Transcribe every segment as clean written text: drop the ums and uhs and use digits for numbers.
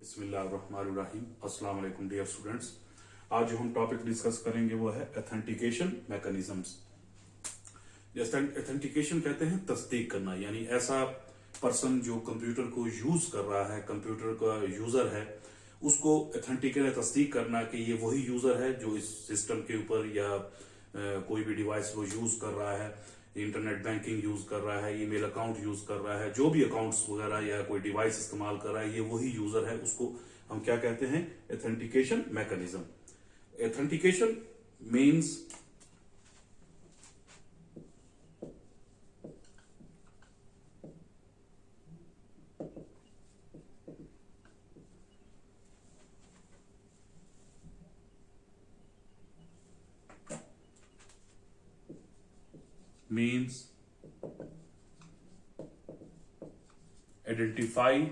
बिस्मिल्लाहिर्रहमानिर्रहीम। अस्सलाम वालेकुम डियर स्टूडेंट्स। आज जो हम टॉपिक डिस्कस करेंगे वो है ऑथेंटिकेशन मैकेनिज्म्स। ऑथेंटिकेशन कहते हैं तस्दीक करना, यानी ऐसा पर्सन जो कंप्यूटर को यूज कर रहा है, कंप्यूटर का यूजर है, उसको ऑथेंटिकेट तस्दीक करना कि ये वही यूजर है जो इस सिस्टम के ऊपर या कोई भी डिवाइस वो यूज कर रहा है, इंटरनेट बैंकिंग यूज कर रहा है, ईमेल अकाउंट यूज कर रहा है, जो भी अकाउंट्स वगैरह या कोई डिवाइस इस्तेमाल कर रहा है, ये वही यूजर है। उसको हम क्या कहते हैं? Authentication mechanism. Authentication means identify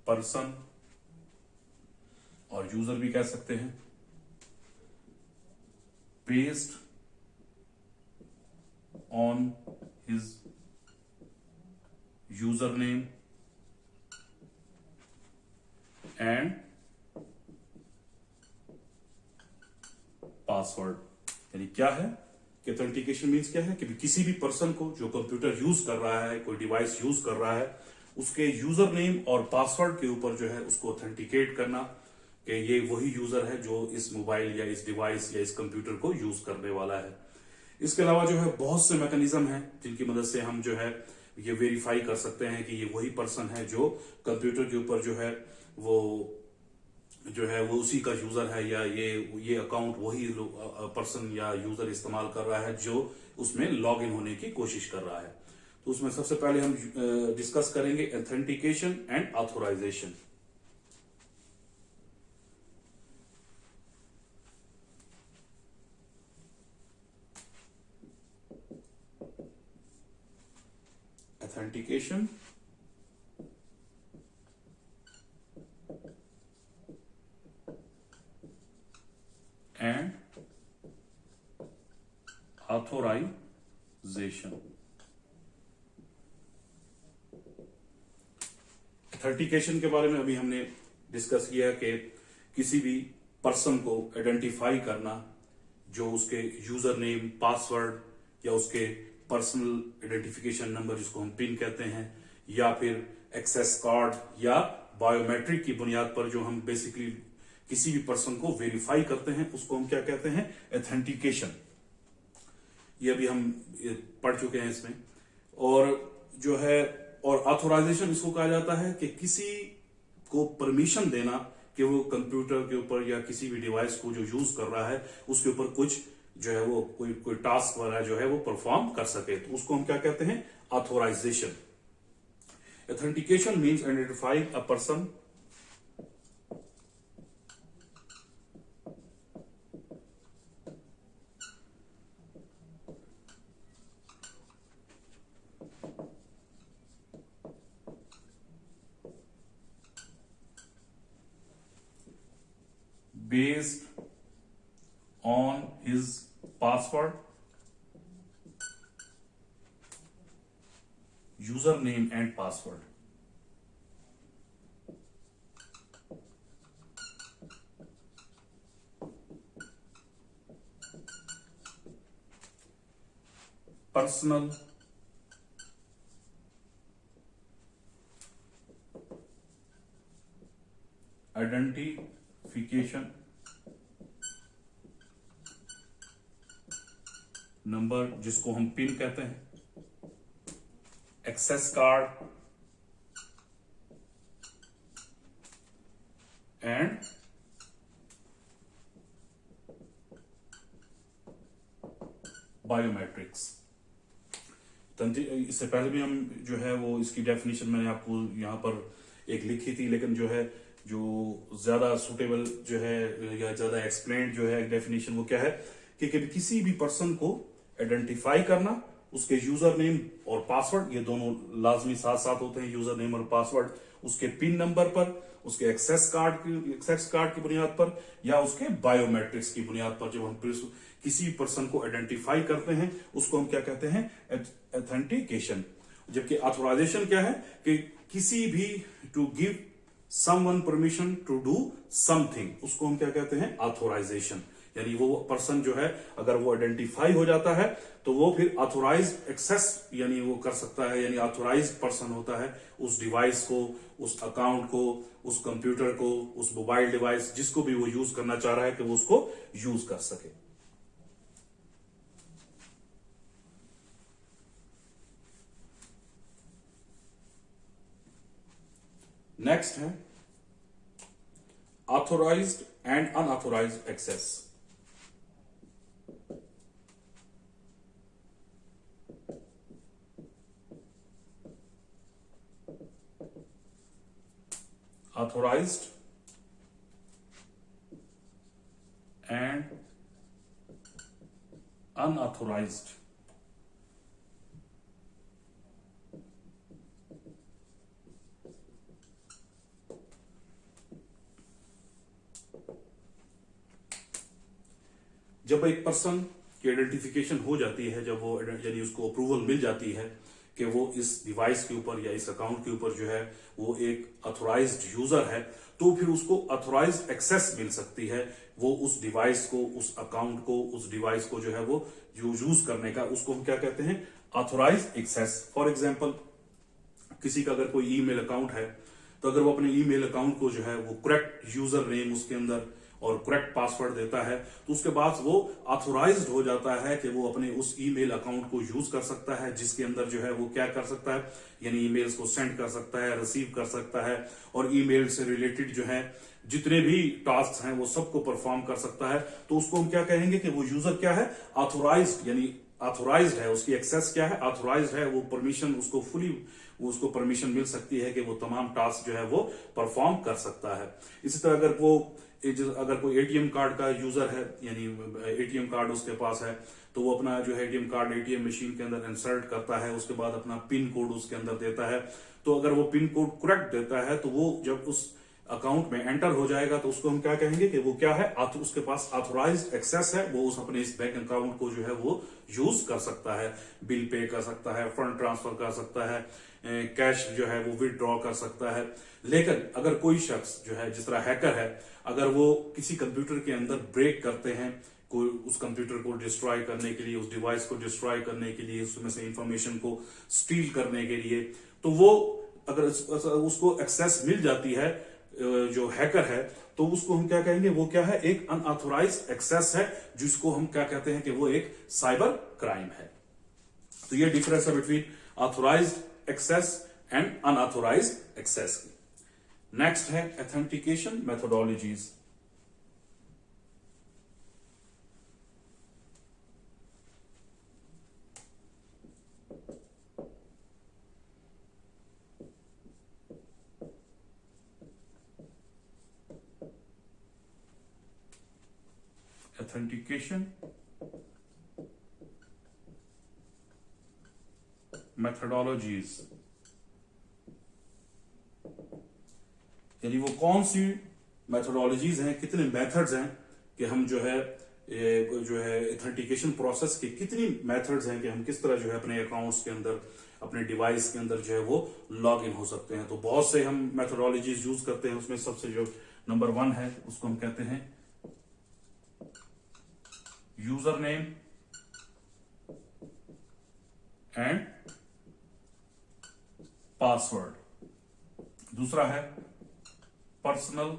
person, और यूजर भी कह सकते हैं, based on his user name and password. यानी क्या है कि ऑथेंटिकेशन मीन्स क्या है कि किसी भी पर्सन को जो कंप्यूटर यूज कर रहा है, कोई डिवाइस यूज कर रहा है, उसके यूजर नेम और पासवर्ड के ऊपर जो है उसको ऑथेंटिकेट करना कि ये वही यूजर है जो इस मोबाइल या इस डिवाइस या इस कंप्यूटर को यूज करने वाला है। इसके अलावा जो है बहुत से मैकेनिज्म हैं जिनकी मदद से हम जो है ये वेरीफाई कर सकते हैं कि ये वही पर्सन है जो कंप्यूटर के ऊपर जो है वो उसी का यूजर है, या ये अकाउंट वही पर्सन या यूजर इस्तेमाल कर रहा है जो उसमें लॉग इन होने की कोशिश कर रहा है। तो उसमें सबसे पहले हम डिस्कस करेंगे authentication and authorization. Authentication and authorization. Authentication के बारे में अभी हमने डिस्कस किया कि किसी भी पर्सन को आइडेंटिफाई करना जो उसके यूजर नेम, पासवर्ड या उसके पर्सनल आइडेंटिफिकेशन नंबर जिसको हम पिन कहते हैं, या फिर एक्सेस कार्ड या बायोमेट्रिक की बुनियाद पर जो हम बेसिकली किसी भी पर्सन को वेरीफाई करते हैं, उसको हम क्या कहते हैं? ऑथेंटिकेशन। ये अभी हम पढ़ चुके हैं इसमें। और जो है और ऑथोराइजेशन इसको कहा जाता है कि किसी को परमिशन देना कि वो कंप्यूटर के ऊपर या किसी भी डिवाइस को जो यूज कर रहा है उसके ऊपर कुछ जो है वो कोई टास्क वगैरह जो है वो परफॉर्म कर सके, तो उसको हम क्या कहते हैं? Authorization. Authentication means identifying a person based on his password, username and password. Personal identification number जिसको हम पिन कहते हैं, एक्सेस कार्ड एंड बायोमेट्रिक्स। इससे पहले भी हम जो है वो इसकी डेफिनेशन मैंने आपको यहां पर एक लिखी थी, लेकिन जो है जो ज्यादा सुटेबल जो है या ज्यादा एक्सप्लेन जो है डेफिनेशन वो क्या है कि किसी भी पर्सन को आइडेंटिफाई करना, उसके यूजर नेम और पासवर्ड, ये दोनों लाजमी साथ साथ होते हैं, यूजर नेम और पासवर्ड, उसके पिन नंबर पर, उसके एक्सेस कार्ड की बुनियाद पर, या उसके बायोमेट्रिक्स की बुनियाद पर जब हम किसी पर्सन को आइडेंटिफाई करते हैं उसको हम क्या कहते हैं? ऑथेंटिकेशन। जबकि ऑथोराइजेशन क्या है कि किसी भी to give someone permission to do something, उसको हम क्या कहते हैं, ऑथोराइजेशन। यानी वो पर्सन जो है अगर वो आइडेंटिफाई हो जाता है तो वो फिर ऑथोराइज्ड एक्सेस यानी वो कर सकता है, यानी ऑथोराइज्ड पर्सन होता है उस डिवाइस को, उस अकाउंट को, उस कंप्यूटर को, उस मोबाइल डिवाइस जिसको भी वो यूज करना चाह रहा है कि वो उसको यूज कर सके। नेक्स्ट है authorized and unauthorized access. Authorized and unauthorized. जब एक पर्सन की आइडेंटिफिकेशन हो जाती है, जब वो यानी उसको अप्रूवल मिल जाती है कि वो इस डिवाइस के ऊपर या इस अकाउंट के ऊपर जो है वो एक अथोराइज्ड यूजर है, तो फिर उसको अथोराइज्ड एक्सेस मिल सकती है। वो उस डिवाइस को, उस अकाउंट को, उस डिवाइस को जो है वो यूज करने का, उसको हम क्या कहते हैं, अथोराइज्ड एक्सेस। फॉर एग्जांपल किसी का अगर कोई ईमेल अकाउंट है तो अगर वो अपने ईमेल अकाउंट को जो है वो करेक्ट यूजर नेम उसके अंदर और करेक्ट पासवर्ड देता है तो उसके बाद वो ऑथोराइज्ड हो जाता है कि वो अपने उस ईमेल अकाउंट को यूज कर सकता है, जिसके अंदर जो है वो क्या कर सकता है, यानी ईमेल्स को सेंड कर सकता है, रिसीव कर सकता है और ईमेल से रिलेटेड जो है जितने भी टास्क हैं वो सबको परफॉर्म कर सकता है। तो उसको हम क्या कहेंगे कि वो यूजर क्या है, ऑथोराइज्ड, यानी ऑथोराइज्ड है, उसकी एक्सेस क्या है, ऑथोराइज्ड है, वो परमिशन उसको फुली उसको परमिशन मिल सकती है कि वो तमाम टास्क जो है वो परफॉर्म कर सकता है। इसी तरह अगर कोई एटीएम कार्ड का यूजर है, यानी एटीएम कार्ड उसके पास है, तो वो अपना जो है एटीएम कार्ड एटीएम मशीन के अंदर इंसर्ट करता है, उसके बाद अपना पिन कोड उसके अंदर देता है। तो अगर वो पिन कोड करेक्ट देता है तो वो जब उस अकाउंट में एंटर हो जाएगा तो उसको हम क्या कहेंगे कि वो क्या है, उसके पास ऑथोराइज्ड एक्सेस है, वो उस अपने इस बैंक अकाउंट को जो है वो यूज कर सकता है, बिल पे कर सकता है, फंड ट्रांसफर कर सकता है, कैश जो है वो विदड्रॉ कर सकता है। लेकिन अगर कोई शख्स जो है, जिस तरह हैकर है, अगर वो किसी कंप्यूटर के अंदर ब्रेक करते हैं, कोई उस कंप्यूटर को डिस्ट्रॉय करने के लिए, उस डिवाइस को डिस्ट्रॉय करने के लिए, उसमें से इंफॉर्मेशन को स्टील करने के लिए, तो वो अगर उसको एक्सेस मिल जाती है जो हैकर है, तो उसको हम क्या कहेंगे, वो क्या है, एक अनऑथोराइज्ड एक्सेस है, जिसको हम क्या कहते हैं कि वो एक साइबर क्राइम है। तो ये डिफरेंस है between authorized access and unauthorized access की। नेक्स्ट है ऑथेंटिकेशन मेथोडोलॉजीज। ऑथेंटिकेशन मेथोडोलॉजीज यानी वो कौन सी मेथोडोलॉजीज हैं, कितने मेथड्स हैं कि हम जो है ऑथेंटिकेशन प्रोसेस के कितनी मेथड्स हैं कि हम किस तरह जो है अपने अकाउंट्स के अंदर, अपने डिवाइस के अंदर जो है वो लॉग इन हो सकते हैं। तो बहुत से हम मेथोडोलॉजीज यूज करते हैं, उसमें सबसे जो नंबर 1 है उसको हम कहते हैं यूजर नेम एंड पासवर्ड। दूसरा है पर्सनल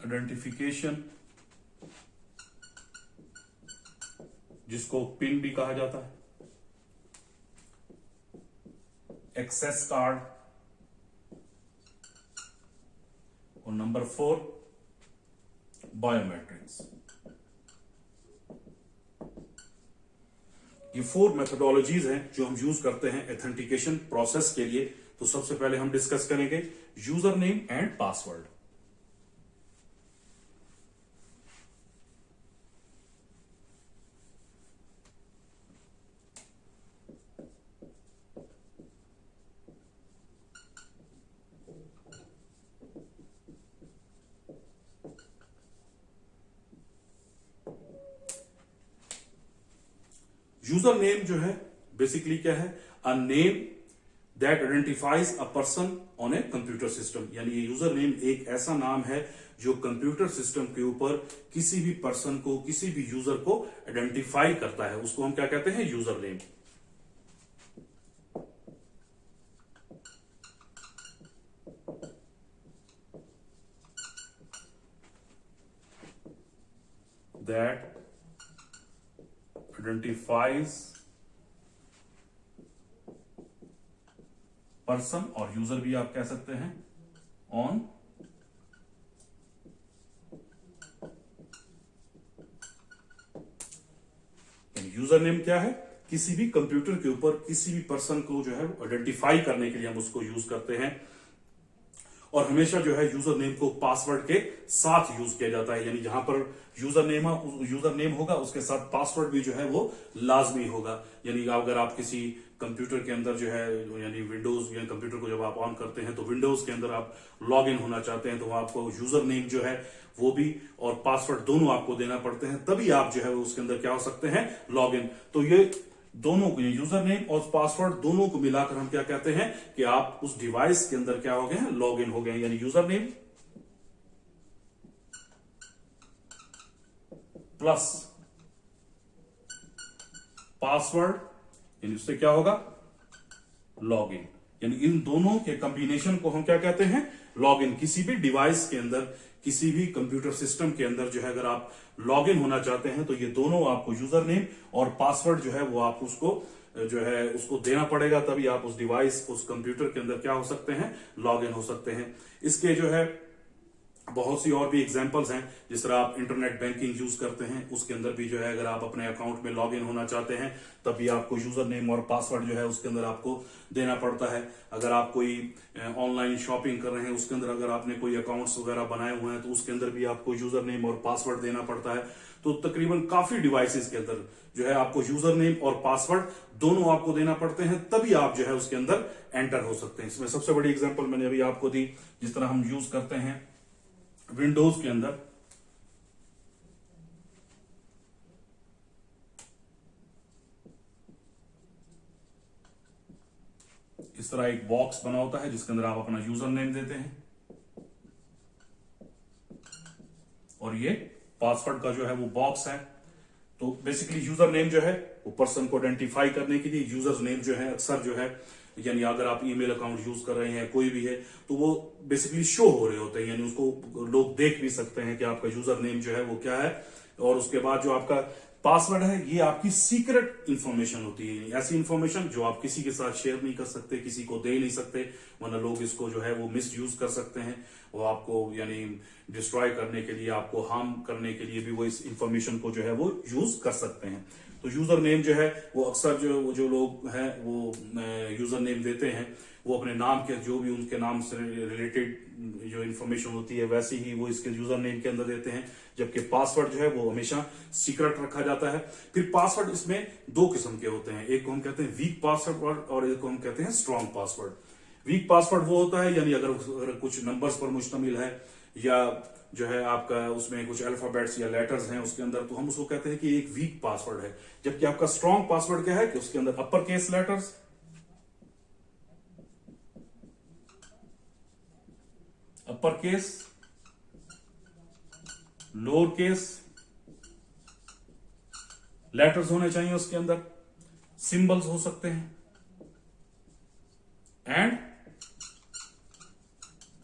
आइडेंटिफिकेशन, जिसको पिन भी कहा जाता है, एक्सेस कार्ड, और नंबर 4 बायोमेट्रिक्स। ये 4 मेथोडोलॉजीज हैं जो हम यूज करते हैं ऑथेंटिकेशन प्रोसेस के लिए। तो सबसे पहले हम डिस्कस करेंगे user name and password. User name जो है बेसिकली क्या है, a name that identifies a person on a computer system, यानी ये यूजर नेम एक ऐसा नाम है जो कंप्यूटर सिस्टम के ऊपर किसी भी पर्सन को, किसी भी यूजर को आइडेंटिफाई करता है, उसको हम क्या कहते हैं, user name. That identifies person, और यूजर भी आप कह सकते हैं, ऑन यूजर नेम क्या है, किसी भी कंप्यूटर के ऊपर किसी भी पर्सन को जो है आइडेंटिफाई करने के लिए हम उसको यूज करते हैं। और हमेशा जो है यूजर नेम को पासवर्ड के साथ यूज किया जाता है, यानी जहां पर यूजर नेम होगा उसके साथ पासवर्ड भी जो है वो लाजमी होगा। यानी अगर आप किसी कंप्यूटर के अंदर जो है, यानी विंडोज या कंप्यूटर को जब आप ऑन करते हैं तो विंडोज के अंदर आप लॉग इन होना चाहते हैं, तो आपको यूजर नेम जो है वो भी और पासवर्ड दोनों आपको देना पड़ते हैं, तभी आप जो है उसके अंदर क्या हो सकते हैं, लॉग इन। तो ये दोनों को, यूजर नेम और पासवर्ड दोनों को मिलाकर हम क्या कहते हैं कि आप उस डिवाइस के अंदर क्या हो गए हैं, लॉग इन हो गए हैं। यानी यूजर नेम प्लस पासवर्ड, यानी उससे क्या होगा, लॉग इन। यानी इन दोनों के कॉम्बिनेशन को हम क्या कहते हैं, लॉग इन। किसी भी डिवाइस के अंदर, किसी भी कंप्यूटर सिस्टम के अंदर जो है अगर आप लॉग इन होना चाहते हैं तो ये दोनों आपको यूजर नेम और पासवर्ड जो है वो आप उसको जो है उसको देना पड़ेगा, तभी आप उस डिवाइस, उस कंप्यूटर के अंदर क्या हो सकते हैं, लॉग इन हो सकते हैं। इसके जो है बहुत सी और भी एग्जांपल्स हैं, जिस तरह आप इंटरनेट बैंकिंग यूज करते हैं, उसके अंदर भी जो है अगर आप अपने अकाउंट में लॉग इन होना चाहते हैं तब भी आपको यूजर नेम और पासवर्ड जो है उसके अंदर आपको देना पड़ता है। अगर आप कोई ऑनलाइन शॉपिंग कर रहे हैं, उसके अंदर अगर आपने कोई अकाउंट्स वगैरह बनाए हुए हैं तो उसके अंदर भी आपको यूजर नेम और पासवर्ड देना पड़ता है। तो तकरीबन काफी डिवाइसेस के अंदर जो है आपको यूजर नेम और पासवर्ड दोनों आपको देना पड़ते हैं, तभी आप जो है उसके अंदर एंटर हो सकते हैं। इसमें सबसे बड़ी एग्जांपल मैंने अभी आपको दी, जिस तरह हम यूज करते हैं विंडोज के अंदर इस तरह एक बॉक्स बना होता है जिसके अंदर आप अपना यूजर नेम देते हैं और ये पासवर्ड का जो है वो बॉक्स है। तो बेसिकली यूजर नेम जो है वो पर्सन को आइडेंटिफाई करने के लिए, यूजर नेम जो है अक्सर जो है, यानी अगर आप ईमेल अकाउंट यूज कर रहे हैं कोई भी है तो वो बेसिकली शो हो रहे होते हैं, यानी उसको लोग देख भी सकते हैं कि आपका यूजर नेम जो है वो क्या है। और उसके बाद जो आपका पासवर्ड है ये आपकी सीक्रेट इंफॉर्मेशन होती है, ऐसी इंफॉर्मेशन जो आप किसी के साथ शेयर नहीं कर सकते, किसी को दे नहीं सकते, वरना लोग इसको जो है वो मिस यूज कर सकते हैं, वो आपको यानी डिस्ट्रॉय करने के लिए, आपको हार्म करने के लिए भी वो इस इंफॉर्मेशन को जो है वो यूज कर सकते हैं। तो यूजर नेम जो है वो अक्सर जो लोग हैं वो यूजर नेम देते हैं, वो अपने नाम के जो भी उनके नाम से रिलेटेड जो इंफॉर्मेशन होती है वैसी ही वो इसके यूजर नेम के अंदर देते हैं, जबकि पासवर्ड जो है वो हमेशा सीक्रेट रखा जाता है। फिर पासवर्ड इसमें दो किस्म के होते हैं, एक को हम कहते हैं वीक पासवर्ड और एक को हम कहते हैं स्ट्रॉन्ग पासवर्ड। वीक पासवर्ड वो होता है यानी अगर कुछ नंबर्स पर मुश्तमिल है या जो है आपका उसमें कुछ अल्फाबेट्स या लेटर्स हैं उसके अंदर, तो हम उसको कहते हैं कि एक वीक पासवर्ड है। जबकि आपका स्ट्रॉन्ग पासवर्ड क्या है कि उसके अंदर upper case letters, upper case, lower case letters होने चाहिए, उसके अंदर सिंबल्स हो सकते हैं एंड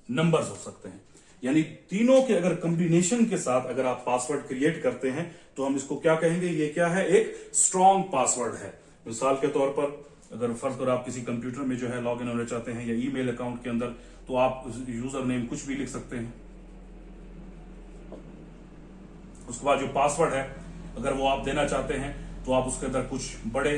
नंबर्स हो सकते हैं। यानी तीनों के अगर कॉम्बिनेशन के साथ अगर आप पासवर्ड क्रिएट करते हैं तो हम इसको क्या कहेंगे, ये क्या है, एक स्ट्रॉन्ग पासवर्ड है। मिसाल के तौर पर अगर फर्ज करो आप किसी कंप्यूटर में जो है लॉग इन होना चाहते हैं या ईमेल अकाउंट के अंदर, तो आप यूजर नेम कुछ भी लिख सकते हैं, उसके बाद जो पासवर्ड है अगर वो आप देना चाहते हैं तो आप उसके अंदर कुछ बड़े,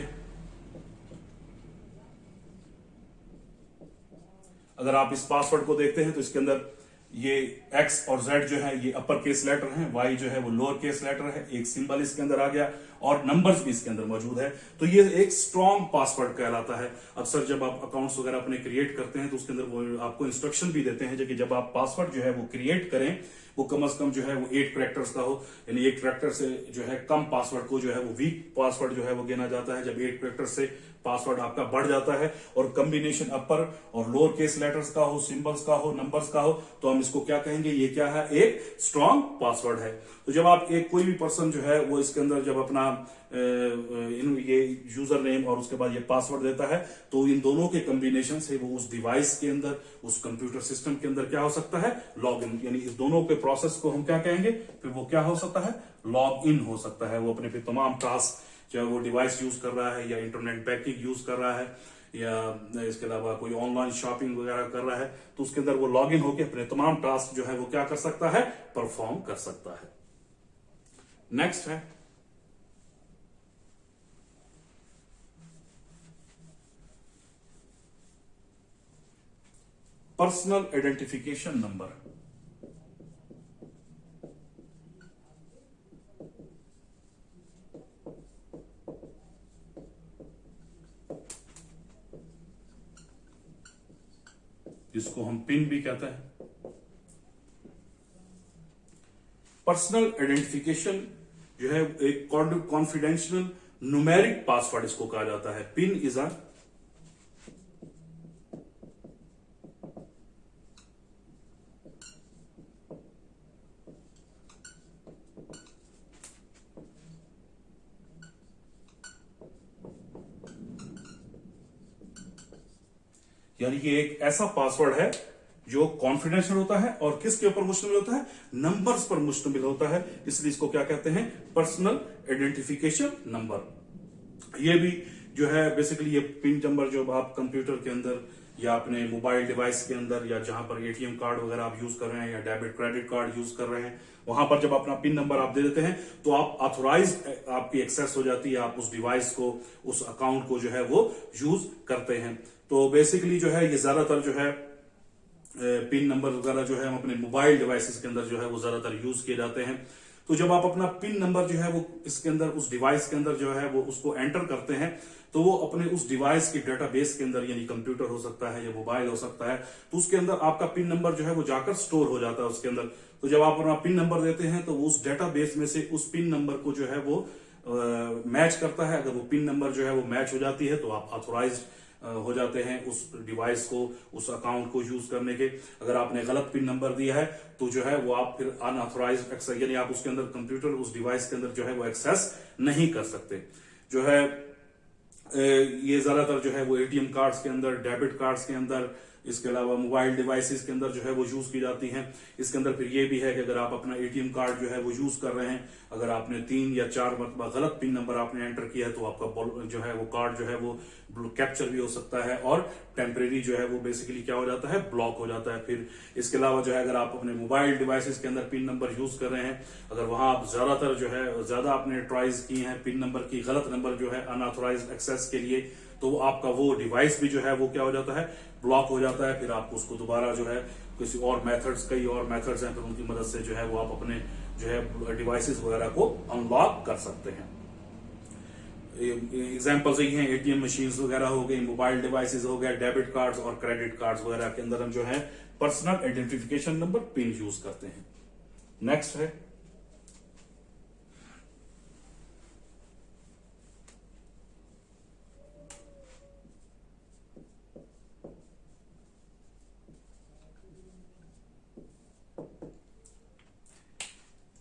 अगर आप इस पासवर्ड को देखते हैं तो इसके अंदर ये X और Z जो है ये अपर केस लेटर हैं, Y जो है वो लोअर केस लेटर है, एक सिंबल इसके अंदर आ गया और नंबर्स भी इसके अंदर मौजूद है। तो ये एक स्ट्रॉन्ग पासवर्ड कहलाता है। अक्सर जब आप अकाउंट्स वगैरह अपने क्रिएट करते हैं तो उसके अंदर वो आपको इंस्ट्रक्शन भी देते हैं कि जब आप पासवर्ड जो है वो क्रिएट करें वो कम से कम जो है वो 8 कैरेक्टर्स का हो, यानी 8 कैरेक्टर से जो है कम पासवर्ड को जो है वो वीक पासवर्ड जो है वो गिना जाता है। जब 8 कैरेक्टर से पासवर्ड आपका बढ़ जाता है और कॉम्बिनेशन अपर और लोअर केस लेटर्स का हो, सिंबल्स का हो, नंबर्स का हो, तो हम इसको क्या कहेंगे, ये क्या है, एक स्ट्रॉन्ग पासवर्ड है। तो जब आप एक कोई भी पर्सन जो है वो इसके अंदर जब अपना ये यूजर नेम और उसके बाद ये पासवर्ड देता है तो इन दोनों के कॉम्बिनेशन से वो उस डिवाइस के अंदर, उस कंप्यूटर सिस्टम के अंदर क्या हो सकता है, लॉग इन, यानी इस दोनों के प्रोसेस को हम क्या कहेंगे, फिर वो क्या हो सकता है, लॉग इन हो सकता है। वो अपने फिर तमाम टास्क, चाहे वो डिवाइस यूज कर रहा है या इंटरनेट बैंकिंग यूज कर रहा है या इसके अलावा कोई ऑनलाइन शॉपिंग वगैरह कर रहा है, तो उसके अंदर वो लॉग इन होकर अपने तमाम टास्क जो है वो क्या कर सकता है, परफॉर्म कर सकता है। नेक्स्ट है पर्सनल आइडेंटिफिकेशन नंबर। जिसको हम पिन भी कहते हैं। पर्सनल आइडेंटिफिकेशन जो है एक कॉन्फिडेंशियल न्यूमेरिक पासवर्ड इसको कहा जाता है। पिन इज अ यानी कि एक ऐसा पासवर्ड है जो कॉन्फिडेंशियल होता है और किसके ऊपर मुश्तमिल होता है, नंबर्स पर मुश्तमिल होता है, इसलिए इसको क्या कहते हैं, पर्सनल आइडेंटिफिकेशन नंबर। ये भी जो है बेसिकली ये पिन नंबर जो आप कंप्यूटर के अंदर या अपने मोबाइल डिवाइस के अंदर या जहां पर एटीएम कार्ड वगैरह आप यूज कर रहे हैं या डेबिट क्रेडिट कार्ड यूज कर रहे हैं, वहां पर जब अपना पिन नंबर आप दे देते हैं तो आप ऑथोराइज आपकी एक्सेस हो जाती है, आप उस डिवाइस को, उस अकाउंट को जो है वो यूज करते हैं। तो बेसिकली जो है ये ज्यादातर जो है पिन नंबर वगैरह जो है हम अपने मोबाइल डिवाइसेस के अंदर जो है वो ज्यादातर यूज किए जाते हैं। तो जब आप अपना पिन नंबर जो है वो इसके अंदर, उस डिवाइस के अंदर जो है वो उसको एंटर करते हैं तो वो अपने उस डिवाइस के डेटाबेस के अंदर, यानी कंप्यूटर हो सकता है या मोबाइल हो सकता है, तो उसके अंदर आपका पिन नंबर जो है वो जाकर स्टोर हो जाता है उसके अंदर। तो जब आप अपना पिन नंबर देते हैं तो उस डेटाबेस में से उस पिन नंबर को जो है वो मैच करता है। अगर वो पिन नंबर जो है वो मैच हो जाती है तो आप ऑथोराइज हो जाते हैं उस डिवाइस को, उस अकाउंट को यूज करने के। अगर आपने गलत पिन नंबर दिया है तो जो है वो आप फिर अनऑथोराइज एक्सेस, यानी आप उसके अंदर कंप्यूटर, उस डिवाइस के अंदर जो है वो एक्सेस नहीं कर सकते। जो है ये ज्यादातर जो है वो एटीएम कार्ड्स के अंदर, डेबिट कार्ड्स के अंदर, इसके अलावा मोबाइल डिवाइसेस के अंदर जो है वो यूज की जाती हैं। इसके अंदर फिर ये भी है कि अगर आप अपना एटीएम कार्ड जो है वो यूज कर रहे हैं, अगर आपने 3 या 4 मरतबा गलत पिन नंबर आपने एंटर किया है तो आपका जो है वो कार्ड जो है वो कैप्चर भी हो सकता है और टेम्परेरी जो है वो बेसिकली क्या हो जाता है, ब्लॉक हो जाता है। फिर इसके अलावा जो है अगर आप अपने मोबाइल डिवाइसेस के अंदर पिन नंबर यूज कर रहे हैं, अगर वहां आप ज्यादातर जो है ज्यादा आपने ट्राइज की हैं पिन नंबर की, गलत नंबर जो है अनऑथोराइज एक्सेस के लिए, तो आपका वो डिवाइस भी जो है वो क्या हो जाता है, ब्लॉक हो जाता है। फिर आपको उसको दोबारा जो है किसी और मेथड्स, कई और मेथड्स हैं, फिर उनकी मदद से जो है वो आप अपने जो है डिवाइसेस वगैरह को अनलॉक कर सकते हैं। एग्जाम्पल्स यही हैं, एटीएम मशीन्स वगैरह हो गई, मोबाइल डिवाइसेस हो गया, डेबिट कार्ड्स और क्रेडिट कार्ड्स वगैरह के अंदर हम जो है personal identification number pin use करते हैं। नेक्स्ट है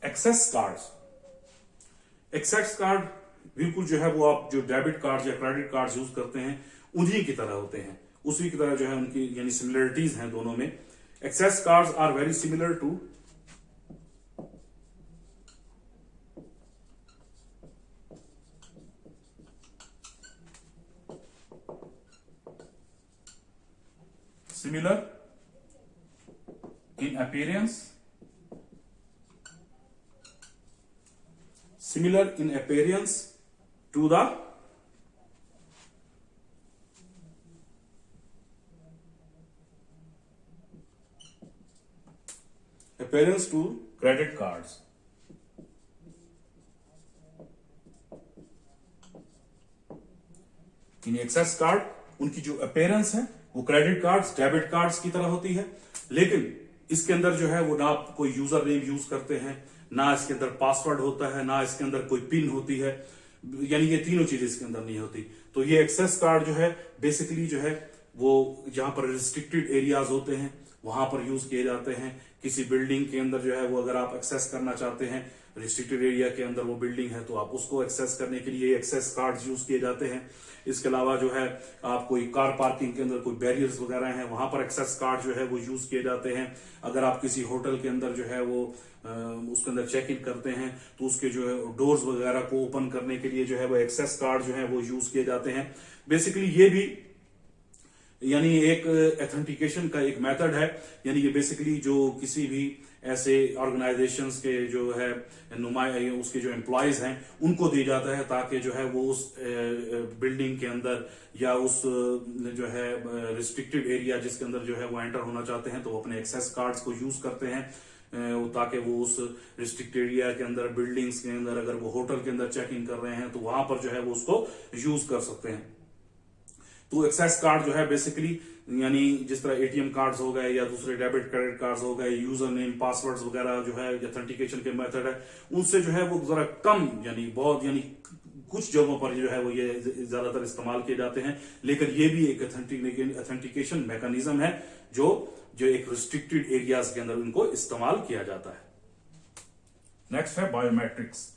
एक्सेस कार्ड्स। एक्सेस कार्ड बिल्कुल जो है वो आप जो डेबिट कार्ड या क्रेडिट कार्ड यूज करते हैं उन्हीं की तरह होते हैं, उसी की तरह जो है उनकी यानी सिमिलरिटीज हैं दोनों में। Access cards are very similar to in appearance similar in appearance to the appearance to credit cards। यानी एक्सेस कार्ड उनकी जो अपेयरेंस है वो क्रेडिट कार्ड्स, डेबिट कार्ड्स की तरह होती है, लेकिन इसके अंदर जो है वो ना आप कोई यूजर नेम यूज करते हैं, ना इसके अंदर पासवर्ड होता है, ना इसके अंदर कोई पिन होती है, यानी ये तीनों चीजें इसके अंदर नहीं होती। तो ये एक्सेस कार्ड जो है बेसिकली जो है वो जहां पर रिस्ट्रिक्टेड एरियाज होते हैं वहां पर यूज किए जाते हैं। किसी बिल्डिंग के अंदर जो है वो अगर आप एक्सेस करना चाहते हैं, रिस्ट्रिक्टेड एरिया के अंदर वो बिल्डिंग है, तो आप उसको एक्सेस करने के लिए एक्सेस कार्ड्स यूज किए जाते हैं। इसके अलावा जो है आप कोई कार पार्किंग के अंदर कोई बैरियर्स वगैरह हैं, वहां पर एक्सेस कार्ड जो है वो यूज किए जाते हैं। अगर आप किसी होटल के अंदर जो है वो उसके अंदर चेक इन करते हैं तो उसके जो है डोर्स वगैरह को ओपन करने के लिए जो है वो एक्सेस कार्ड जो है वो यूज किए जाते हैं। बेसिकली ये भी यानी एक एथेंटिकेशन का एक मेथड है, यानी ये बेसिकली जो किसी भी ऐसे ऑर्गेनाइजेशंस के जो है उसके जो एम्प्लॉयज हैं उनको दी जाता है, ताकि जो है वो उस बिल्डिंग के अंदर या उस जो है रिस्ट्रिक्टेड एरिया जिसके अंदर जो है वो एंटर होना चाहते हैं तो वो अपने एक्सेस कार्ड्स को यूज करते हैं, ताकि वो उस रिस्ट्रिक्टेड एरिया के अंदर, बिल्डिंग्स के अंदर, अगर वो होटल के अंदर चेक इन कर रहे हैं तो वहां पर जो है वो उसको यूज कर सकते हैं। तो एक्सेस कार्ड जो है बेसिकली यानी जिस तरह एटीएम कार्ड्स हो गए या दूसरे डेबिट क्रेडिट कार्ड्स हो गए, यूजर नेम पासवर्ड्स वगैरह जो है ऑथेंटिकेशन के मेथड है उनसे जो है वो जरा कम यानी बहुत यानी कुछ जगहों पर जो है वो ये ज्यादातर इस्तेमाल किए जाते हैं, लेकिन ये भी एक ऑथेंटिकेशन मैकेनिज्म है जो एक रिस्ट्रिक्टेड एरियाज के अंदर उनको इस्तेमाल किया जाता है। नेक्स्ट है बायोमेट्रिक्स।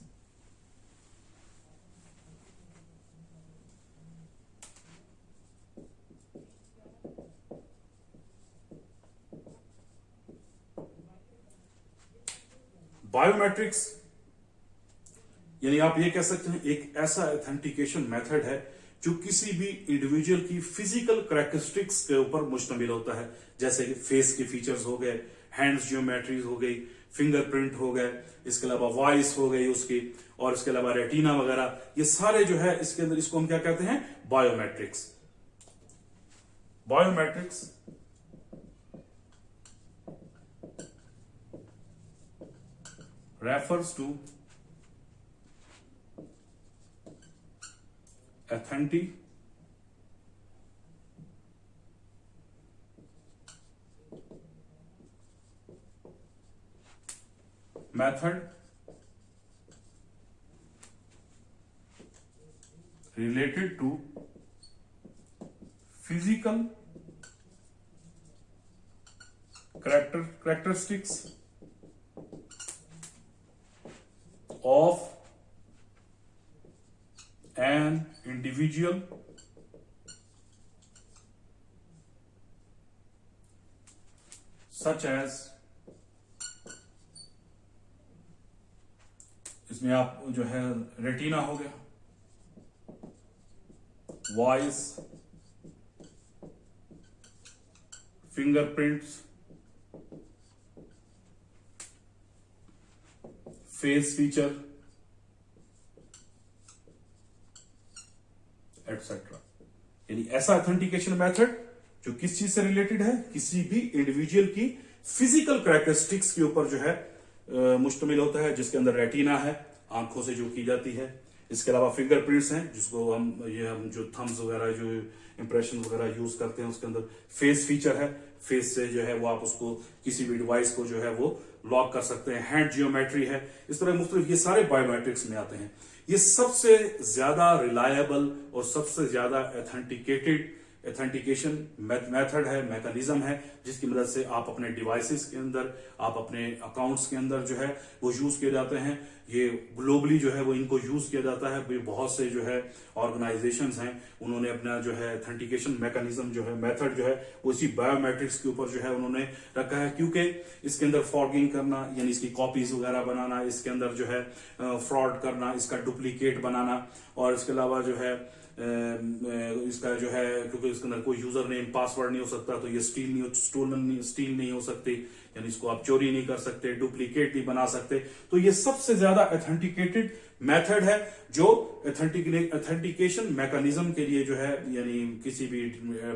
बायोमेट्रिक्स यानी आप ये कह सकते हैं एक ऐसा ऑथेंटिकेशन मेथड है जो किसी भी इंडिविजुअल की फिजिकल कैरेक्टरिस्टिक्स के ऊपर मुश्तमिल होता है, जैसे कि फेस के फीचर्स हो गए, हैंड्स जियोमेट्रीज हो गई, फिंगरप्रिंट हो गए, इसके अलावा वॉइस हो गई उसकी, और इसके अलावा रेटिना वगैरह, ये सारे जो है इसके अंदर इसको हम क्या कहते हैं, biometrics. Biometrics refers to authentic method related to physical characteristics of an individual such as, इसमें आप जो है रेटिना हो गया, voice, fingerprints, face feature etcetera. यानी ऐसा ऑथेंटिकेशन मेथड जो किस चीज से रिलेटेड है, किसी भी इंडिविजुअल की फिजिकल कैरेक्टरिस्टिक्स के ऊपर जो है मुश्तमिल होता है, जिसके अंदर रेटिना है, आंखों से जो की जाती है, इसके अलावा फिंगरप्रिंट्स हैं जिसको हम जो थम्स वगैरह जो इंप्रेशन वगैरह यूज करते हैं, उसके अंदर फेस फीचर है, फेस से जो है वो आप उसको किसी भी डिवाइस को जो है वो लॉक कर सकते हैं, हैंड जियोमेट्री है, इस तरह मुख्तलिफ ये सारे बायोमेट्रिक्स में आते हैं। ये सबसे ज्यादा रिलायबल और सबसे ज्यादा ऑथेंटिकेशन मेथड है, मैकेनिज्म है, जिसकी मदद से आप अपने डिवाइसेस के अंदर, आप अपने अकाउंट्स के अंदर जो है वो यूज किए जाते हैं। ये ग्लोबली जो है वो इनको यूज किया जाता है। बहुत से जो है ऑर्गेनाइजेशंस हैं, उन्होंने अपना जो है ऑथेंटिकेशन मैकेनिज्म जो है, मेथड जो है वो इसी बायोमेट्रिक्स के ऊपर जो है उन्होंने रखा है, क्योंकि इसके अंदर फॉर्गिंग करना यानी इसकी कॉपीज वगैरह बनाना, इसके अंदर जो है फ्रॉड करना, इसका डुप्लीकेट बनाना, और इसके अलावा जो है इसका जो है क्योंकि इसके अंदर कोई यूजर नेम पासवर्ड नहीं हो सकता, तो ये स्टील नहीं हो सकती, यानी इसको आप चोरी नहीं कर सकते, डुप्लीकेट नहीं बना सकते। तो ये सबसे ज्यादा ऑथेंटिकेटेड मेथड है जो ऑथेंटिकेशन मैकेनिज्म के लिए जो है, यानी किसी भी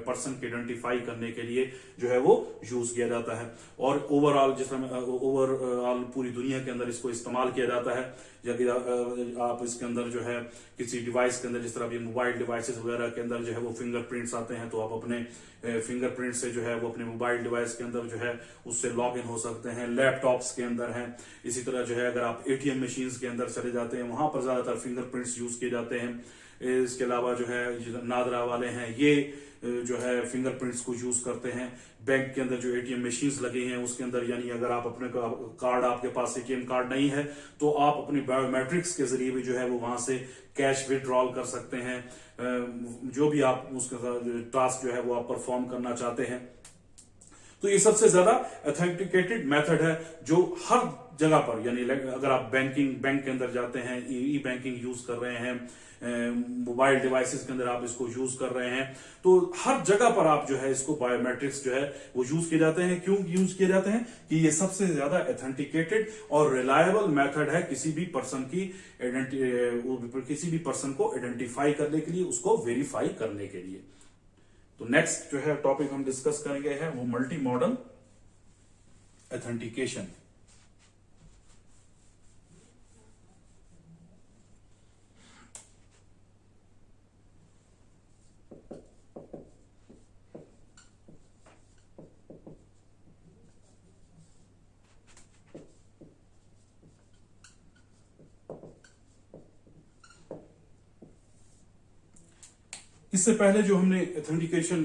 पर्सन के आइडेंटिफाई करने के लिए जो है वो यूज किया जाता है। और ओवरऑल जिस तरह ओवरऑल पूरी दुनिया के अंदर इसको इस्तेमाल किया जाता है। यदि आप इसके अंदर जो है किसी डिवाइस के अंदर, जिस तरह भी मोबाइल डिवाइसेस वगैरह के अंदर जो है वो फिंगरप्रिंट्स आते हैं, तो आप अपने फिंगरप्रिंट से जो है वो अपने मोबाइल डिवाइस के अंदर जो है उससे लॉग इन हो सकते हैं। लैपटॉप्स के अंदर है, इसी तरह जो है अगर आप एटीएम मशीन्स के अंदर चले जाते हैं, वहां पर ज्यादातर फिंगरप्रिंट्स यूज किए जाते हैं। इसके अलावा जो है नादरा वाले हैं, ये जो है फिंगरप्रिंट्स को यूज करते हैं। बैंक के अंदर जो एटीएम मशीन्स लगी हैं उसके अंदर, यानी अगर आप अपने कार्ड, आपके पास एटीएम कार्ड नहीं है तो आप अपनी बायोमेट्रिक्स के जरिए भी जो है वो वहां से कैश विड्रॉल कर सकते हैं। जो भी आप उसका टास्क जो है वो आप परफॉर्म करना चाहते हैं। तो ये सबसे ज्यादा ऑथेंटिकेटेड मेथड है जो हर जगह पर, यानी अगर आप बैंक के अंदर जाते हैं, ई बैंकिंग यूज कर रहे हैं, मोबाइल डिवाइसेस के अंदर आप इसको यूज कर रहे हैं, तो हर जगह पर आप जो है इसको बायोमेट्रिक्स जो है वो यूज किए जाते हैं। क्यों यूज किए जाते हैं कि ये सबसे ज्यादा ऑथेंटिकेटेड और रिलायबल मेथड है किसी भी पर्सन को आइडेंटिफाई करने के लिए, उसको वेरीफाई करने के लिए। तो नेक्स्ट जो है टॉपिक हम डिस्कस करेंगे है वो मल्टी मॉडल ऑथेंटिकेशन। इससे पहले जो हमने ऑथेंटिकेशन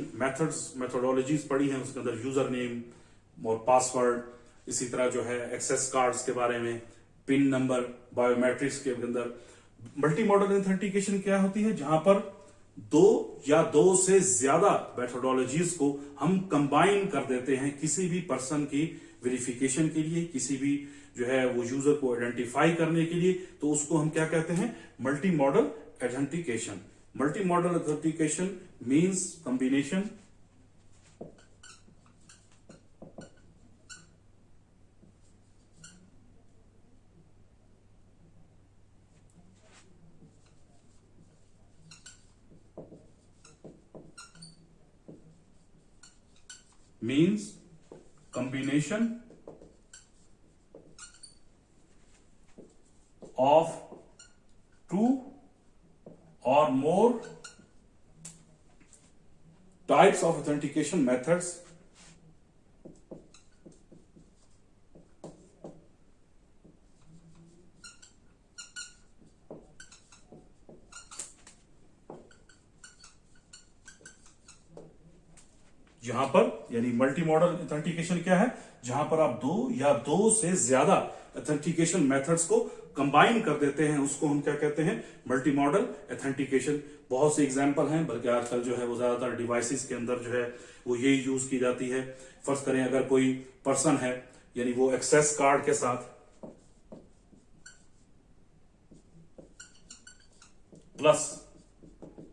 मेथोडोलॉजीज पढ़ी हैं उसके अंदर यूजर नेम और पासवर्ड, इसी तरह जो है एक्सेस कार्ड्स के बारे में, पिन नंबर, बायोमेट्रिक्स के अंदर मल्टी मॉडल ऑथेंटिकेशन क्या होती है, जहां पर दो या दो से ज्यादा मेथोडोलॉजीज को हम कंबाइन कर देते हैं किसी भी पर्सन की वेरिफिकेशन के लिए, किसी भी जो है वो यूजर को आइडेंटिफाई करने के लिए। तो उसको हम क्या कहते हैं, multi modal authentication. Multi-modal authentication means combination of two or more types of authentication methods यहां पर, यानी मल्टी मॉडल ऑथेंटिकेशन क्या है, जहां पर आप दो या दो से ज्यादा ऑथेंटिकेशन मेथड्स को कंबाइन कर देते हैं, उसको हम क्या कहते हैं, मल्टी मॉडल ऑथेंटिकेशन। बहुत से एग्जांपल हैं, बल्कि आजकल जो है वो ज्यादातर डिवाइसेस के अंदर जो है वो यही यूज की जाती है। फर्ज करें अगर कोई पर्सन है, यानी वो एक्सेस कार्ड के साथ प्लस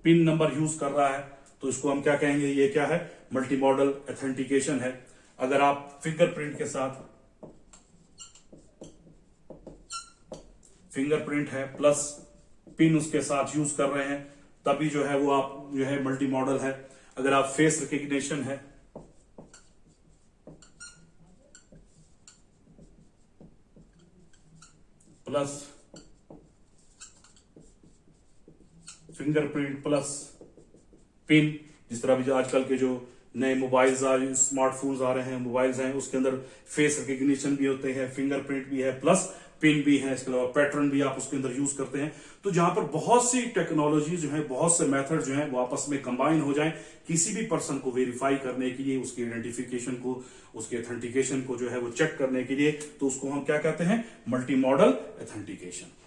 पिन नंबर यूज कर रहा है, तो इसको हम क्या कहेंगे, ये क्या है, मल्टी मॉडल ऑथेंटिकेशन है। अगर आप फिंगरप्रिंट के साथ, फिंगरप्रिंट है प्लस पिन उसके साथ यूज कर रहे हैं, तभी जो है वो आप जो है मल्टी मॉडल है। अगर आप फेस रिकग्निशन है, प्लस फिंगरप्रिंट प्लस पिन, जिस तरह भी जो आजकल के जो नए मोबाइल्स स्मार्टफोन्स आ रहे हैं, मोबाइल्स हैं, उसके अंदर फेस रिकग्निशन भी होते हैं, फिंगरप्रिंट भी है, प्लस पिन भी है, इसके अलावा पैटर्न भी आप उसके अंदर यूज करते हैं। तो जहां पर बहुत सी टेक्नोलॉजी जो है, बहुत से मेथड जो है वो आपस में कंबाइन हो जाएं किसी भी पर्सन को वेरीफाई करने के लिए, उसकी आइडेंटिफिकेशन को, उसके ऑथेंटिकेशन को जो है वो चेक करने के लिए, तो उसको हम क्या कहते हैं, मल्टी मॉडल ऑथेंटिकेशन।